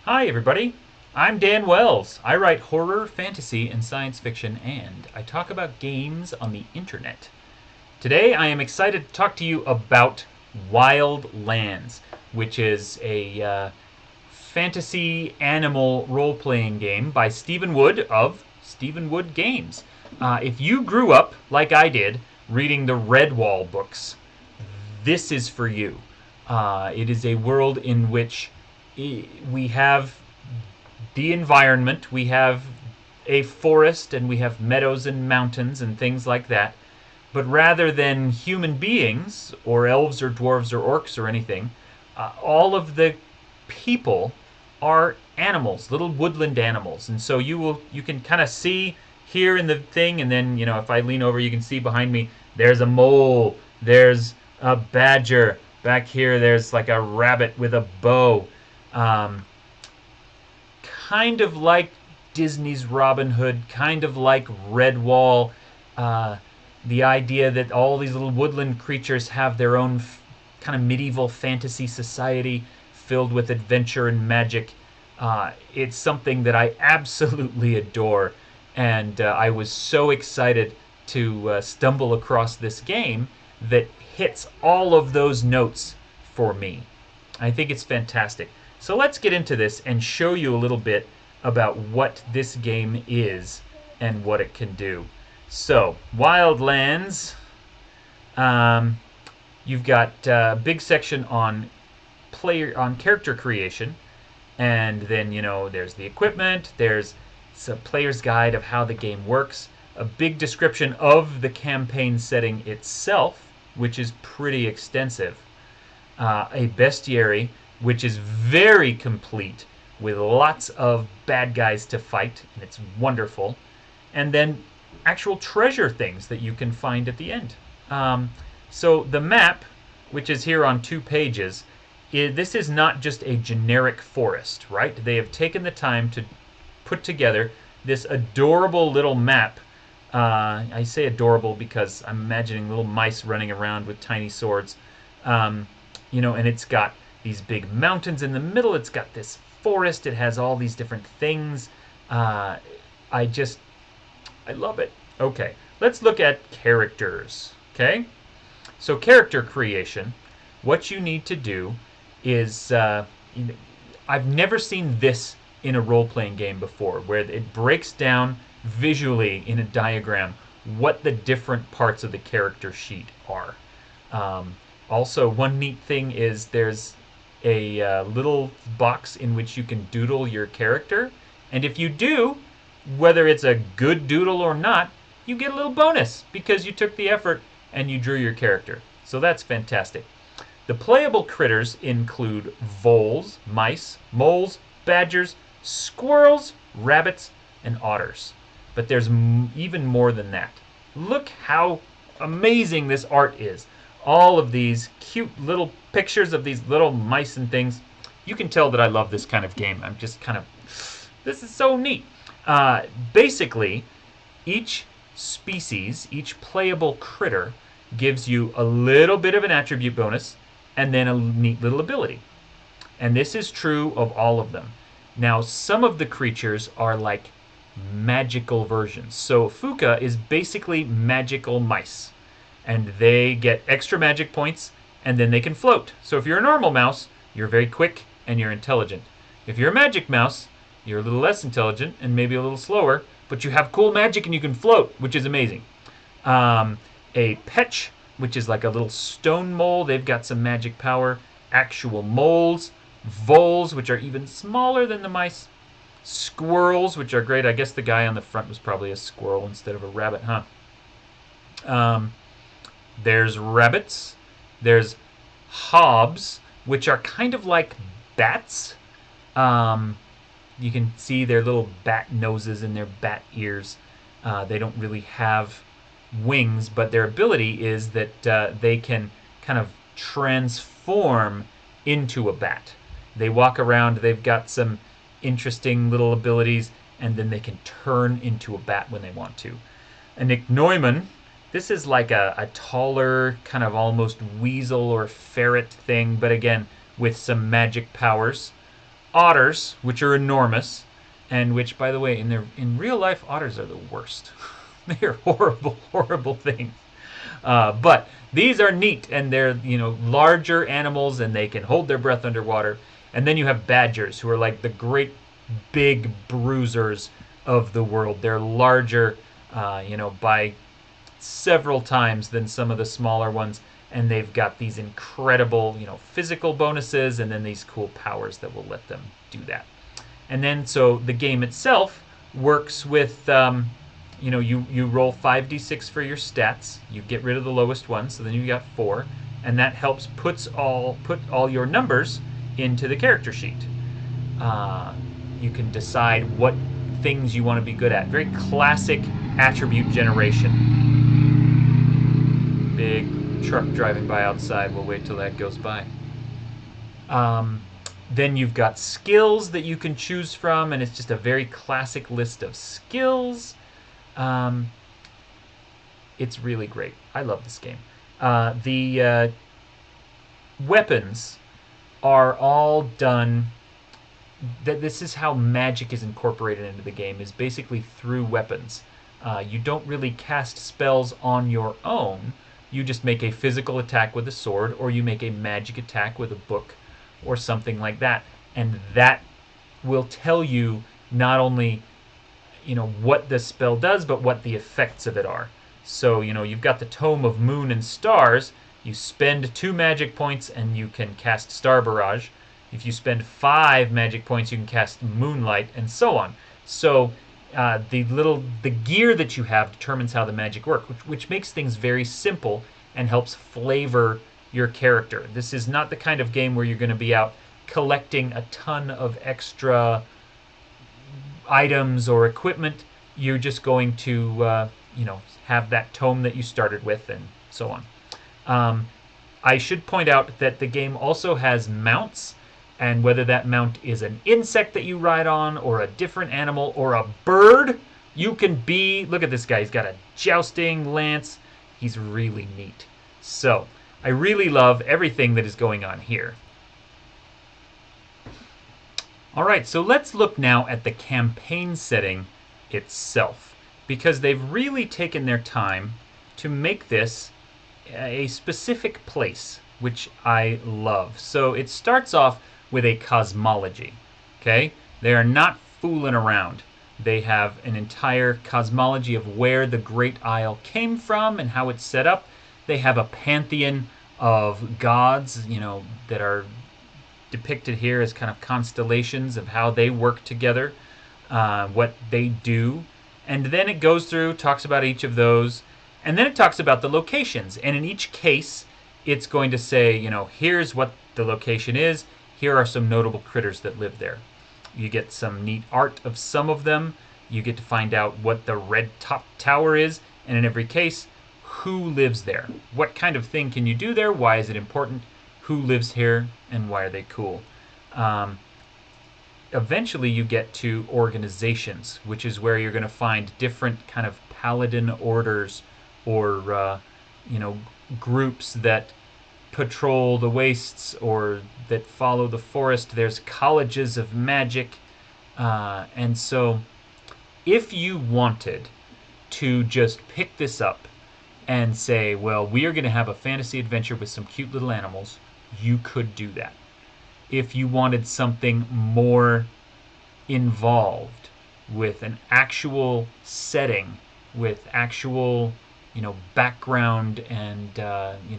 Hi, everybody. I'm Dan Wells. I write horror, fantasy, and science fiction, and I talk about games on the internet. Today, I am excited to talk to you about Wild Lands, which is a fantasy animal role playing game by Stephen Wood of Stephen Wood Games. If you grew up, like I did, reading the Redwall books, this is for you. It is a world in which we have the environment, we have a forest, and we have meadows and mountains and things like that. But rather than human beings, or elves, or dwarves, or orcs, or anything, all of the people are animals, little woodland animals. And so you can kind of see here in the thing, and then if I lean over, you can see behind me. There's a mole. There's a badger. Back here, there's like a rabbit with a bow. Um, Kind of like Disney's Robin Hood, kind of like Redwall. Uh, the idea that all these little woodland creatures have their own kind of medieval fantasy society filled with adventure and magic. It's something that I absolutely adore, and I was so excited to stumble across this game that hits all of those notes for me. I think it's fantastic. So let's get into this and show you a little bit about what this game is and what it can do. So, Wildlands, um, you've got a big section on character creation, and then there's the equipment. There's a player's guide of how the game works. A big description of the campaign setting itself, which is pretty extensive. A bestiary, which is very complete with lots of bad guys to fight, and it's wonderful. And then actual treasure things that you can find at the end. So the map, which is here on 2 pages, this is not just a generic forest, right? They have taken the time to put together this adorable little map. I say adorable because I'm imagining little mice running around with tiny swords. And it's got these big mountains in the middle. It's got this forest. It has all these different things. I love it. Okay, let's look at characters. Okay, so character creation. What you need to do is, I've never seen this in a role-playing game before, where it breaks down visually in a diagram what the different parts of the character sheet are. Also, one neat thing is there's a little box in which you can doodle your character, and if you do, whether it's a good doodle or not, you get a little bonus because you took the effort and you drew your character. So that's fantastic. The playable critters include voles, mice, moles, badgers, squirrels, rabbits, and otters. But there's even more than that. Look how amazing this art is. All of these cute little pictures of these little mice and things. You can tell that I love this kind of game. I'm just kind of, this is so neat. Basically, each species, each playable critter, gives you a little bit of an attribute bonus and then a neat little ability. And this is true of all of them. Now, some of the creatures are like magical versions. So Fuka is basically magical mice, and they get extra magic points, and then they can float. So if you're a normal mouse, you're very quick and you're intelligent. If you're a magic mouse, you're a little less intelligent and maybe a little slower, but you have cool magic and you can float, which is amazing. A petch, which is like a little stone mole, they've got some magic power. Actual moles, voles, which are even smaller than the mice. Squirrels, which are great. I guess the guy on the front was probably a squirrel instead of a rabbit, huh? There's rabbits. There's hobs, which are kind of like bats. You can see their little bat noses and their bat ears. They don't really have wings, but their ability is that they can kind of transform into a bat. They walk around, they've got some interesting little abilities, and then they can turn into a bat when they want to. An ichneumon, this is like a taller, kind of almost weasel or ferret thing, but again, with some magic powers. otters, which are enormous, and which, by the way, in real life, otters are the worst. They are horrible, horrible things. But these are neat, and they're larger animals, and they can hold their breath underwater. And then you have badgers, who are like the great big bruisers of the world. They're larger, by several times than some of the smaller ones, and they've got these incredible, physical bonuses, and then these cool powers that will let them do that. And then so the game itself works with, you roll 5d6 for your stats. You get rid of the lowest one, so then you got 4, and that helps put all your numbers into the character sheet. You can decide what things you want to be good at. Very classic attribute generation. Big truck driving by outside. We'll wait till that goes by. Then you've got skills that you can choose from, and it's just a very classic list of skills. It's really great. I love this game. The weapons are all done. This is how magic is incorporated into the game, is basically through weapons. You don't really cast spells on your own. You just make a physical attack with a sword, or you make a magic attack with a book, or something like that. And that will tell you not only what the spell does, but what the effects of it are. So you've got the Tome of Moon and Stars. You spend 2 magic points and you can cast Star Barrage. If you spend 5 magic points, you can cast Moonlight, and so on. So the gear that you have determines how the magic works, which makes things very simple and helps flavor your character. This is not the kind of game where you're going to be out collecting a ton of extra items or equipment. You're just going to have that tome that you started with, and so on. I should point out that the game also has mounts, and whether that mount is an insect that you ride on, or a different animal, or a bird, you can be... Look at this guy. He's got a jousting lance. He's really neat. So I really love everything that is going on here. Alright, so let's look now at the campaign setting itself, because they've really taken their time to make this a specific place, which I love. So it starts off with a cosmology. Okay? They are not fooling around. They have an entire cosmology of where the Great Isle came from and how it's set up. They have a pantheon of gods, that are depicted here as kind of constellations of how they work together, what they do. And then it goes through, talks about each of those, and then it talks about the locations. And in each case, it's going to say, here's what the location is. Here are some notable critters that live there. You get some neat art of some of them. You get to find out what the red top tower is. And in every case, who lives there. What kind of thing can you do there? Why is it important? Who lives here? And why are they cool? Eventually you get to organizations, which is where you're going to find different kind of paladin orders, or groups that patrol the wastes or that follow the forest. There's colleges of magic, and so if you wanted to just pick this up and say, well, we are going to have a fantasy adventure with some cute little animals, you could do that. If you wanted something more involved, with an actual setting, with actual background, and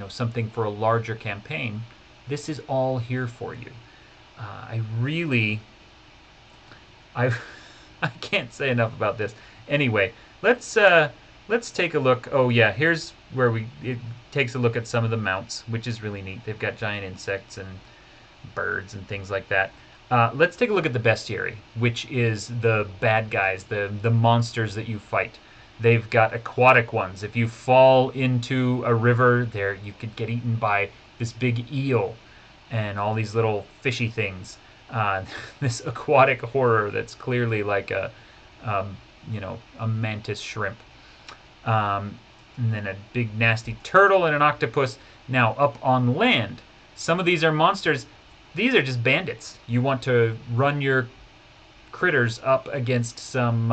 something for a larger campaign, this is all here for you. I can't say enough about this. Anyway, let's take a look. Oh yeah, here's where it takes a look at some of the mounts, which is really neat. They've got giant insects and birds and things like that. Let's take a look at the Bestiary, which is the bad guys, the monsters that you fight. They've got aquatic ones. If you fall into a river, you could get eaten by this big eel and all these little fishy things. This aquatic horror that's clearly like a mantis shrimp. And then a big nasty turtle and an octopus. Now, up on land, some of these are monsters. These are just bandits. You want to run your critters up against some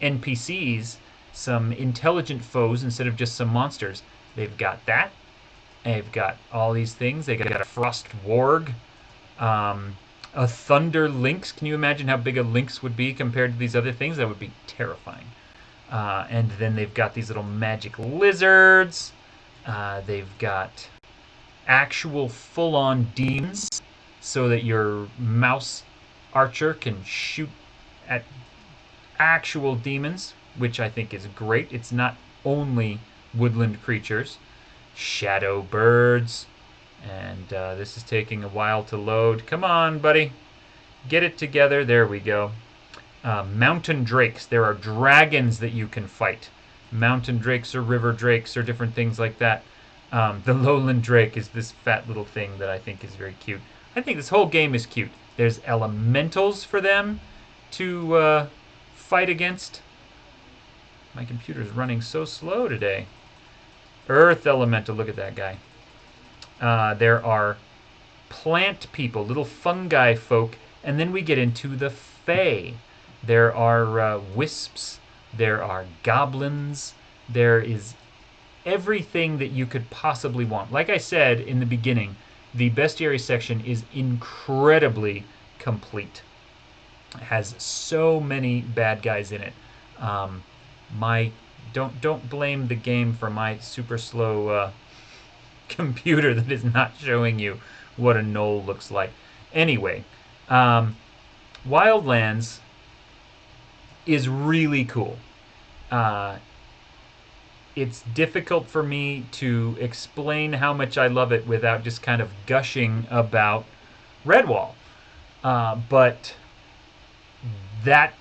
NPCs, some intelligent foes instead of just some monsters. They've got that. They've got all these things. They got a frost warg, a thunder lynx. Can you imagine how big a lynx would be compared to these other things? That would be terrifying. And then they've got these little magic lizards. They've got actual full-on demons, so that your mouse archer can shoot at actual demons, which I think is great. It's not only woodland creatures. Shadow birds, and this is taking a while to load. Come on, buddy. Get it together. There we go. Mountain drakes. There are dragons that you can fight. Mountain drakes or river drakes or different things like that. The lowland drake is this fat little thing that I think is very cute. I think this whole game is cute. There's elementals for them to fight against. My computer's running so slow today. Earth elemental. Look at that guy. There are plant people, little fungi folk, and then we get into the fae. There are wisps. There are goblins. There is everything that you could possibly want. Like I said in the beginning, the bestiary section is incredibly complete. It has so many bad guys in it. Don't blame the game for my super slow computer that is not showing you what a knoll looks like. Anyway, Wildlands is really cool. It's difficult for me to explain how much I love it without just kind of gushing about Redwall. But that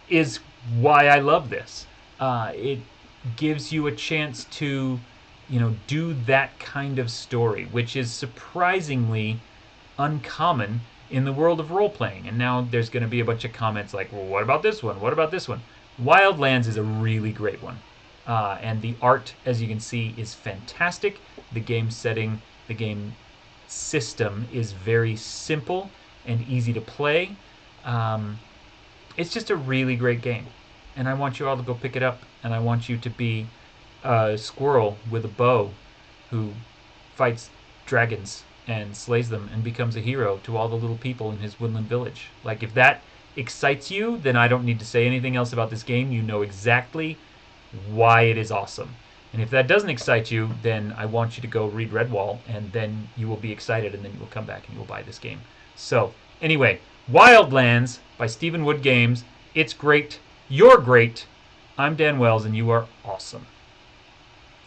is why I love this. It gives you a chance to, do that kind of story, which is surprisingly uncommon in the world of role-playing. And now there's going to be a bunch of comments like, well, what about this one? What about this one? Wildlands is a really great one. And the art, as you can see, is fantastic. The game setting, the game system is very simple and easy to play. It's just a really great game. And I want you all to go pick it up. And I want you to be a squirrel with a bow who fights dragons and slays them and becomes a hero to all the little people in his woodland village. Like, if that excites you, then I don't need to say anything else about this game. You know exactly why it is awesome. And if that doesn't excite you, then I want you to go read Redwall, and then you will be excited, and then you will come back and you will buy this game. So, anyway, Wildlands by Stephen Wood Games. It's great. You're great. I'm Dan Wells, and you are awesome.